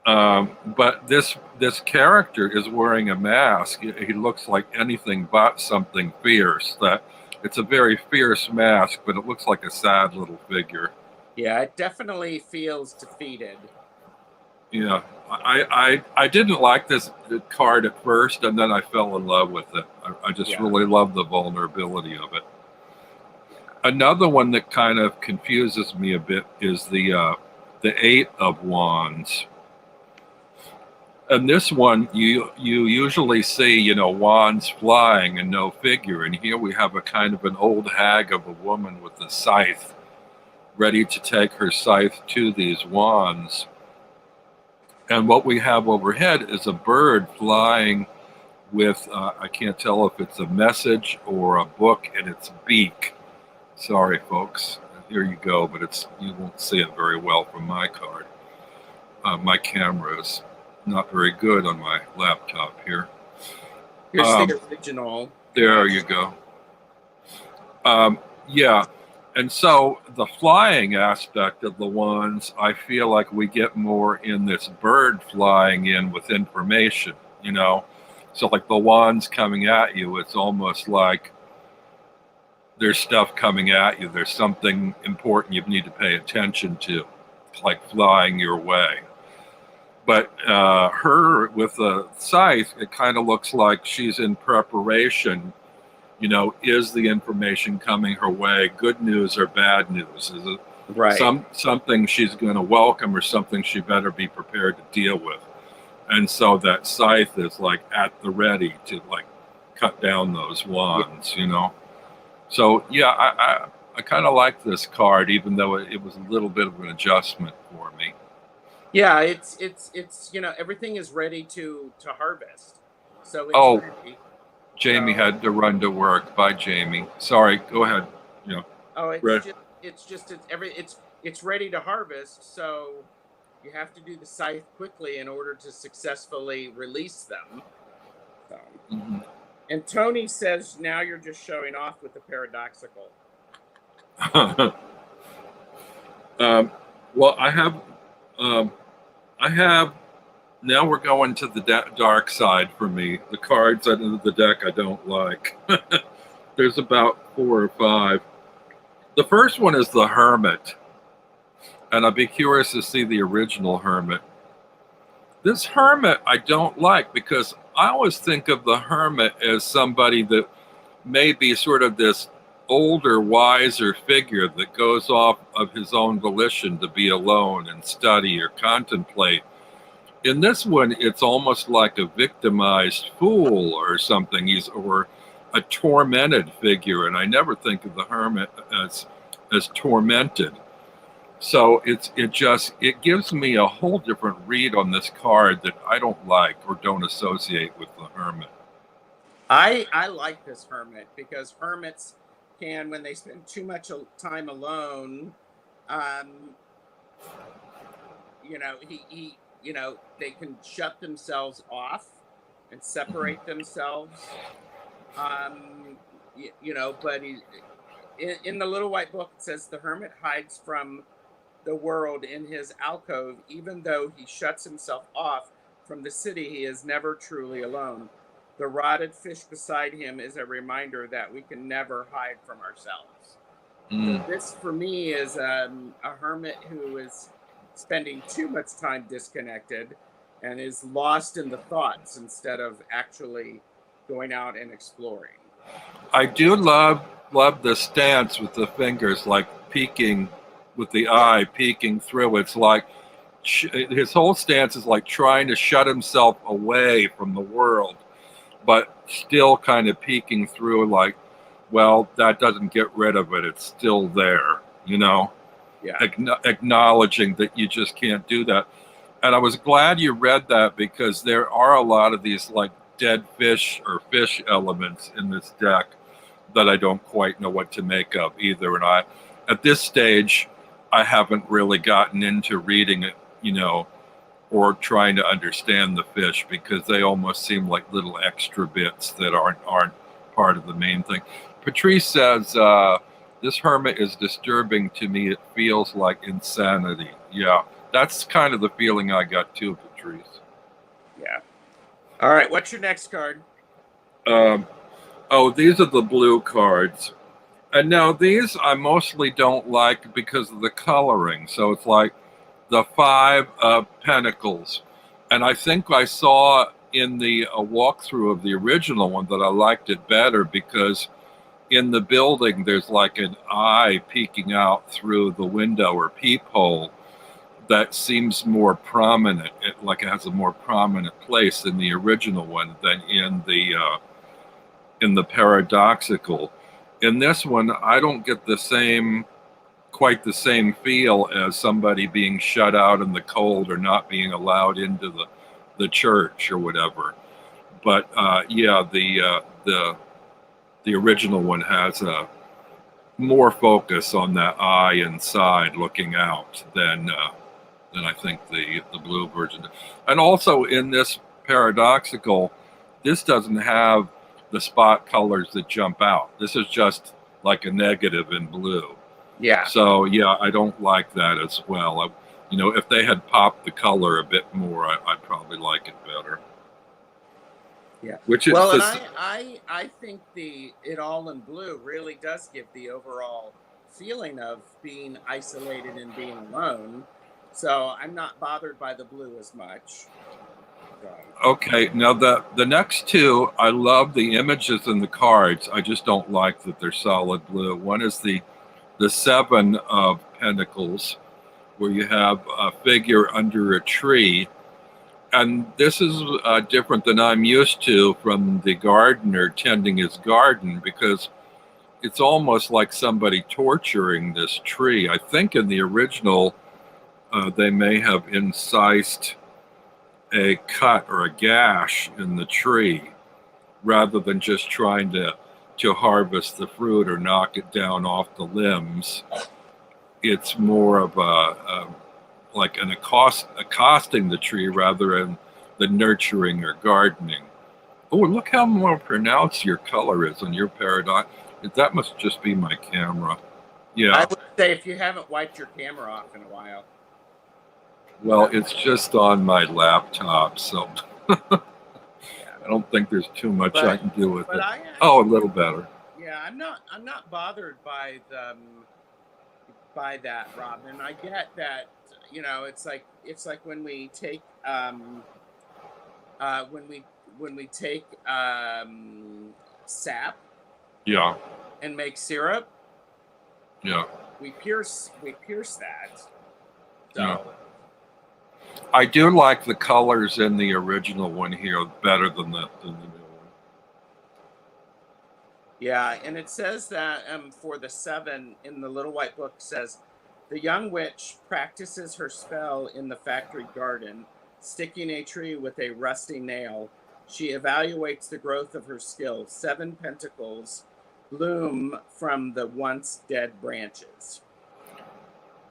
But this character is wearing a mask. He looks like anything but something fierce. That it's a very fierce mask, but it looks like a sad little figure. Yeah, it definitely feels defeated. Yeah, I didn't like this card at first, and then I fell in love with it. I just really love the vulnerability of it. Another one that kind of confuses me a bit is the Eight of Wands. And this one, you usually see, wands flying and no figure. And here we have a kind of an old hag of a woman with a scythe, ready to take her scythe to these wands. And what we have overhead is a bird flying with, I can't tell if it's a message or a book in its beak. Sorry, folks. Here you go, but you won't see it very well from my card. My camera is not very good on my laptop here. Here's the original. There you go. Yeah. And so the flying aspect of the wands, I feel like we get more in this bird flying in with information, So like the wands coming at you, it's almost like there's stuff coming at you. There's something important you need to pay attention to. It's like flying your way. But her with a scythe, it kind of looks like she's in preparation. Is the information coming her way good news or bad news? Is it something she's going to welcome or something she better be prepared to deal with? And so that scythe is like at the ready to like cut down those wands, So yeah, I kind of like this card, even though it was a little bit of an adjustment for me. Yeah, it's everything is ready to harvest. So it's ready. Jamie had to run to work. Bye, Jamie. Sorry, go ahead. Oh, it's ready to harvest. So you have to do the scythe quickly in order to successfully release them. So. And Tony says now you're just showing off with the paradoxical. Well, I have. Now we're going to the dark side for me. The cards under the deck I don't like. There's about 4 or 5. The first one is the Hermit. And I'd be curious to see the original Hermit. This Hermit I don't like because I always think of the Hermit as somebody that may be sort of this older, wiser figure that goes off of his own volition to be alone and study or contemplate. In this one, it's almost like a victimized fool or something. Or a tormented figure, and I never think of the Hermit as tormented. So it gives me a whole different read on this card that I don't like or don't associate with the Hermit. I like this hermit because hermits can, when they spend too much time alone, um, they can shut themselves off and Mhm. separate themselves. Um, but in the little white book, it says the hermit hides from the world in his alcove, even though he shuts himself off from the city, he is never truly alone. The rotted fish beside him is a reminder that we can never hide from ourselves. So Mm. this, for me, is a hermit who is spending too much time disconnected and is lost in the thoughts instead of actually going out and exploring. I do love the stance with the fingers, like peeking with the Yeah, eye, peeking through. It's like his whole stance is like trying to shut himself away from the world, but still kind of peeking through. Like, well, that doesn't get rid of it. It's still there, you know. yeah, Acknowledging that you just can't do that. And I was glad you read that because there are a lot of these like dead fish or fish elements in this deck that I don't quite know what to make of either. And at this stage, I haven't really gotten into reading it, you know, or trying to understand the fish because they almost seem like little extra bits that aren't part of the main thing. Patrice says, this hermit is disturbing to me. It feels like insanity. Yeah, that's kind of the feeling I got too, Patrice. yeah. All right, what's your next card? Um, oh, these are the blue cards. And now these I mostly don't like because of the coloring. So it's like the Five of Pentacles. And I think I saw in the walkthrough of the original one that I liked it better because in the building there's like an eye peeking out through the window or peephole that seems more prominent. Like it has a more prominent place in the original one than in the paradoxical. In this one, I don't get quite the same feel as somebody being shut out in the cold or not being allowed into the church or whatever. But yeah, the original one has a more focus on that eye inside looking out than I think the blue version. And also in this paradoxical, this doesn't have the spot colors that jump out. This is just like a negative in blue. Yeah, So yeah, I don't like that as well. If they had popped the color a bit more, I'd probably like it better. yeah. Which is Well, and this. I think the It All in Blue really does give the overall feeling of being isolated and being alone. So I'm not bothered by the blue as much. So, Okay, now the next two, I love the images and the cards. I just don't like that they're solid blue. One is the Seven of Pentacles, where you have a figure under a tree. And this is different than I'm used to from the gardener tending his garden because it's almost like somebody torturing this tree. I think in the original, they may have incised a cut or a gash in the tree rather than just trying to harvest the fruit or knock it down off the limbs. It's more of a like an accosting the tree rather than nurturing or gardening. Oh, look how more pronounced your color is on your paradox. That must just be my camera. I Yeah. would say if you haven't wiped your camera off in a while, Well, it's just on my laptop, so yeah. I don't think there's too much I But can do with but it. I Oh, a actually, little better. yeah, I'm not bothered by by that, Robin. I get that, it's like when we take sap Yeah, and make syrup, yeah, we pierce that. yeah. So I do like the colors in the original one here better than the new one. yeah, and it says that for the seven in the little white book says The young witch practices her spell in the factory garden, sticking a tree with a rusty nail. She evaluates the growth of her skill. 7 pentacles bloom from the once dead branches.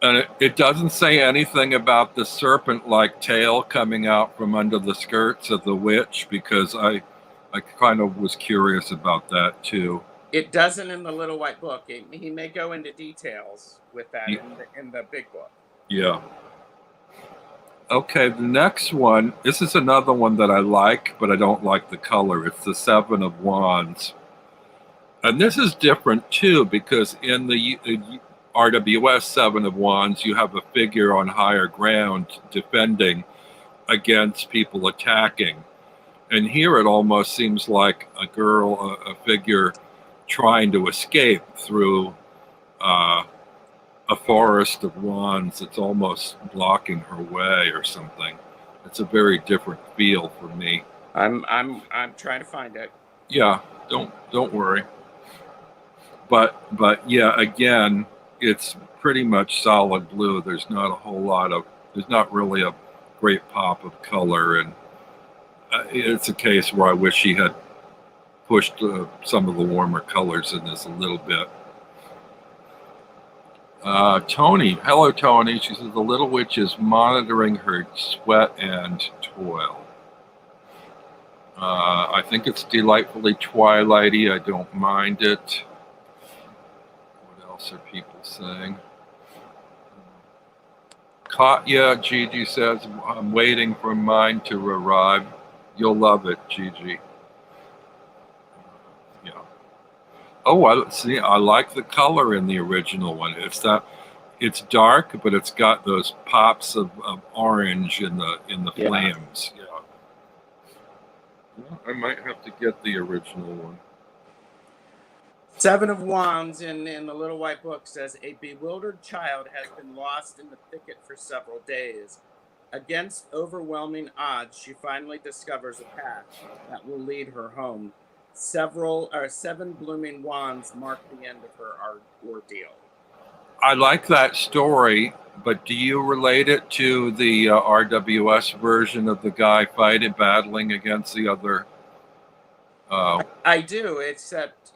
And it doesn't say anything about the serpent-like tail coming out from under the skirts of the witch, because I kind of was curious about that too. It doesn't in the little white book. He may go into details with that Ye- in the big book. Yeah. Okay, the next one, this is another one that I like, but I don't like the color. It's the Seven of Wands. And this is different too, because in the RWS Seven of Wands, you have a figure on higher ground defending against people attacking. And here it almost seems like a girl, a figure trying to escape through a forest of wands that's almost blocking her way or something. It's a very different feel for me. I'm trying to find it. Yeah, don't worry. But yeah, again, it's pretty much solid blue. There's not really a great pop of color, and it's a case where I wish he had pushed some of the warmer colors in this a little bit. Tony, hello Tony. She says the little witch is monitoring her sweat and toil. I think it's delightfully twilighty. I don't mind it. What else are people saying? Katya, Gigi says, I'm waiting for mine to arrive. You'll love it, Gigi. Yeah. Oh, I like the color in the original one. It's dark, but it's got those pops of orange in the Yeah. flames. Yeah. Well, I might have to get the original one. 7 of Wands in the little white book says a bewildered child has been lost in the thicket for several days. Against overwhelming odds, she finally discovers a path that will lead her home. 7 blooming wands mark the end of her ordeal. I like that story, but do you relate it to the RWS version of the guy battling against the other? I do, except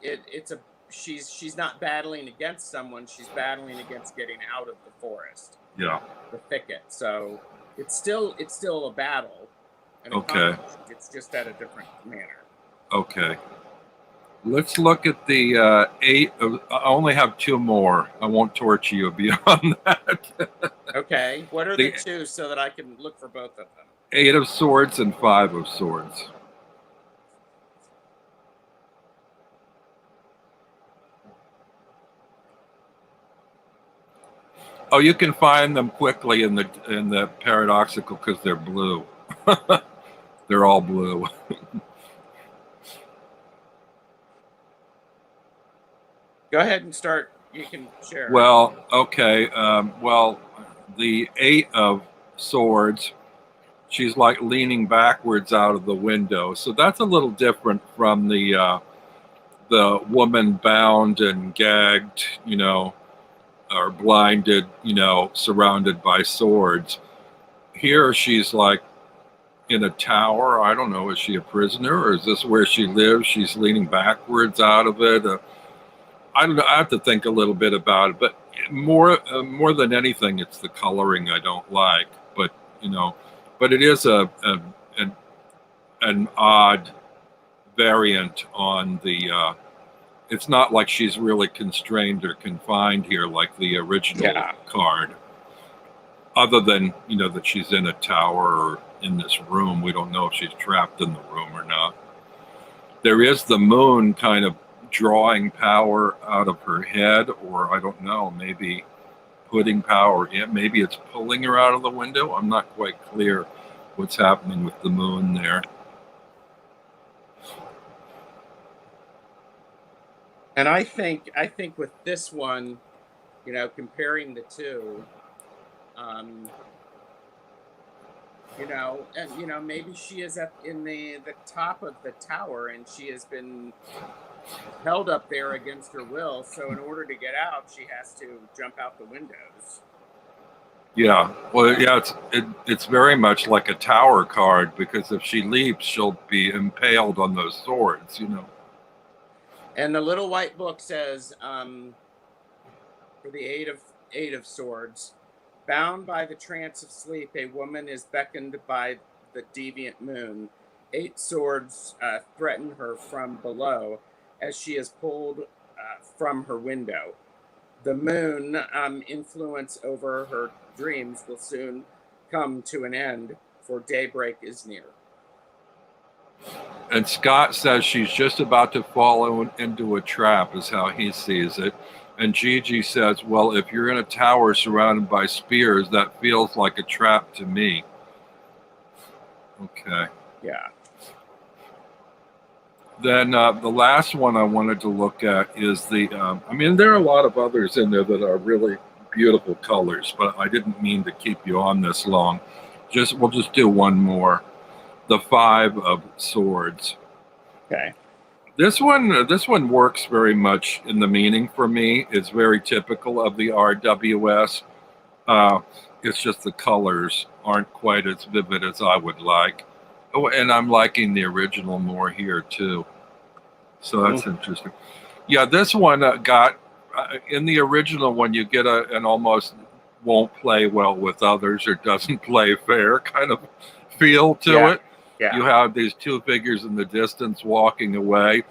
she's not battling against someone. She's battling against getting out of the forest. Yeah. The thicket. So it's still a battle. Okay. It's just at a different manner. Okay. Let's look at the 8 of. I only have 2 more. I won't torture you beyond that. Okay. What are the 2 so that I can look for both of them? 8 of Swords and 5 of Swords. Oh, you can find them quickly in the paradoxical because they're blue. They're all blue. Go ahead and start. You can share. Well, okay. Well, the 8 of Swords, she's like leaning backwards out of the window. So that's a little different from the woman bound and gagged, or blinded, surrounded by swords. Here she's like in a tower. I don't know. Is she a prisoner, or is this where she lives? She's leaning backwards out of it. I don't know. I have to think a little bit about it, but more than anything, it's the coloring I don't like. But but it is an odd variant on the. It's not like she's really constrained or confined here like the original card. Other than that she's in a tower or in this room, we don't know if she's trapped in the room or not. There is the moon kind of drawing power out of her head, or I don't know, maybe putting power in. Maybe it's pulling her out of the window. I'm not quite clear what's happening with the moon there. And I think with this one, comparing the 2, and maybe she is up in the top of the tower and she has been held up there against her will. So in order to get out, she has to jump out the windows. Yeah. Well, yeah, it's very much like a tower card, because if she leaps, she'll be impaled on those swords, you know. And the little white book says, for the eight of swords, bound by the trance of sleep, a woman is beckoned by the deviant moon. Eight swords threaten her from below as she is pulled from her window. The moon influence over her dreams will soon come to an end, for daybreak is near. And Scott says she's just about to fall into a trap, is how he sees it. And Gigi says, well, if you're in a tower surrounded by spears, that feels like a trap to me. Okay. Yeah. Then the last one I wanted to look at is I mean, there are a lot of others in there that are really beautiful colors, but I didn't mean to keep you on this long. We'll just do one more. The Five of Swords. Okay. This one works very much in the meaning for me. It's very typical of the RWS. It's just the colors aren't quite as vivid as I would like. Oh, and I'm liking the original more here too. So that's interesting. Yeah, this one got in the original one. You get an almost won't play well with others or doesn't play fair kind of feel to it. Yeah. You have these two figures in the distance walking away.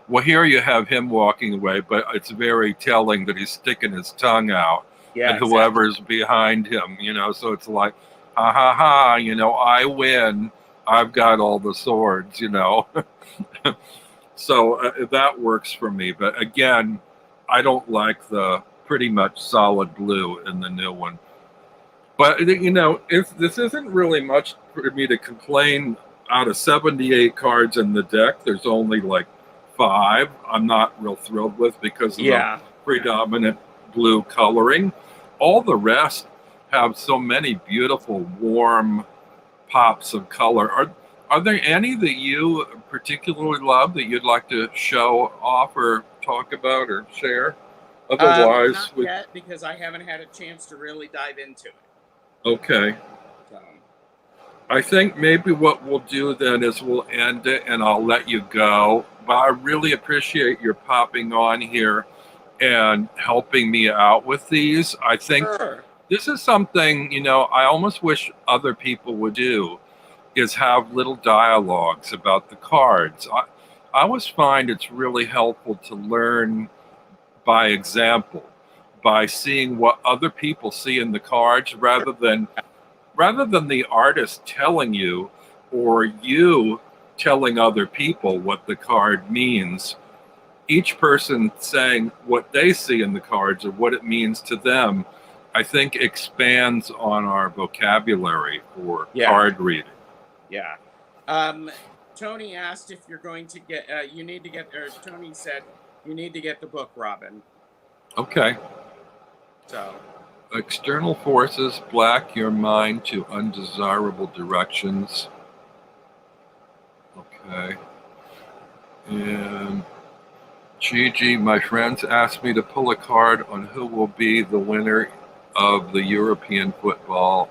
Well, here you have him walking away, but it's very telling that he's sticking his tongue out Yeah, at whoever's behind him, you know. So it's like, ha ha ha, you know, I win. I've got all the swords, you know. So that works for me. But again, I don't like the pretty much solid blue in the new one. But, you know, if this isn't really much for me to complain. Out of 78 cards in the deck, there's only like 5 I'm not real thrilled with because of the predominant blue coloring. All the rest have so many beautiful, warm pops of color. Are there any that you particularly love that you'd like to show off or talk about or share? Otherwise, not yet, because I haven't had a chance to really dive into it. Okay. I think maybe what we'll do then is we'll end it and I'll let you go. But I really appreciate your popping on here and helping me out with these. I think this is something, you know, I almost wish other people would do, is have little dialogues about the cards. I always find it's really helpful to learn by example, by seeing what other people see in the cards rather than the artist telling you or you telling other people what the card means. Each person saying what they see in the cards or what it means to them, I think expands on our vocabulary for card reading. Yeah. Tony asked if you're going to get, you need to get, or Tony said you need to get the book, Robin. Okay. So. External forces black your mind to undesirable directions. Okay. And Gigi, my friends asked me to pull a card on who will be the winner of the European football.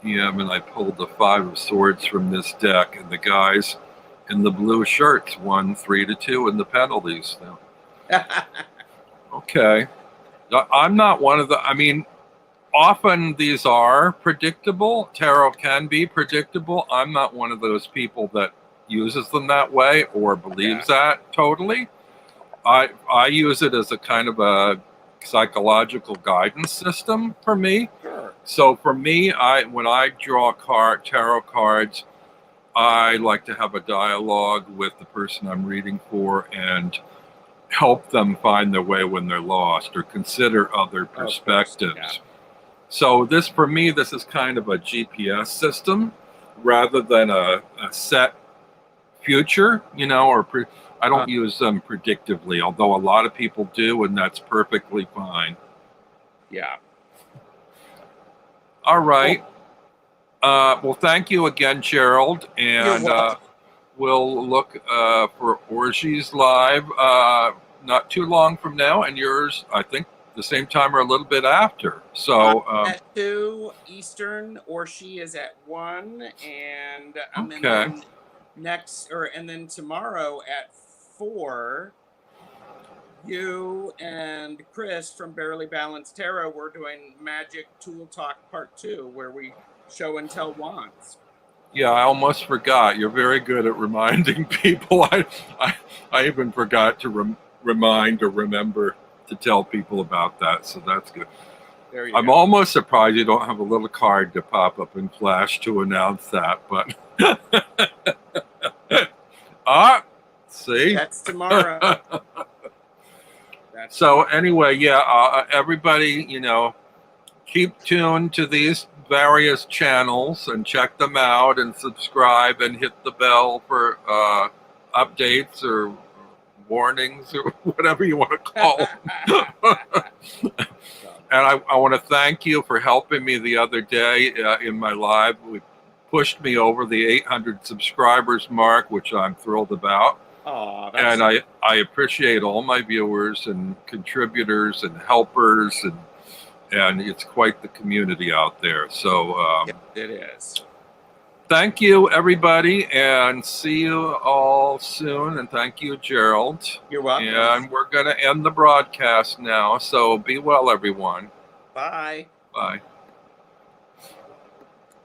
And I pulled the 5 of Swords from this deck, and the guys in the blue shirts won 3-2 in the penalties. Okay. I'm not one of the, I mean, often these are predictable. Tarot can be predictable. I'm not one of those people that uses them that way or believes that totally. I use it as a kind of a psychological guidance system for me. So for me, when I draw tarot cards, I like to have a dialogue with the person I'm reading for and help them find their way when they're lost or consider other perspectives. So this, for me, this is kind of a GPS system rather than a set future, you know, or I don't use them predictively, although a lot of people do, and that's perfectly fine. Yeah. All right. Well, thank you again, Gerald. And we'll look for Orgy's live not too long from now, and yours, I think, the same time or a little bit after. So at 2 Eastern, or she is at 1, and okay. and then tomorrow at 4, you and Chris from Barely Balanced Tarot, we're doing Magic Tool Talk Part 2, where we show and tell wands. Yeah, I almost forgot. You're very good at reminding people. I even forgot to remind or remember to tell people about that. So that's good. There you I'm go. almost surprised you don't have a little card to pop up and flash to announce that. But see, That's tomorrow. So anyway, yeah, everybody, keep tuned to these various channels and check them out and subscribe and hit the bell for updates or warnings or whatever you want to call them. And I want to thank you for helping me the other day in my live. We pushed me over the 800 subscribers mark, which I'm thrilled about. Oh, and I appreciate all my viewers and contributors and helpers, and it's quite the community out there. So it is. Thank you, everybody, and see you all soon. And thank you, Gerald. You're welcome. And we're going to end the broadcast now. So be well, everyone. Bye. Bye.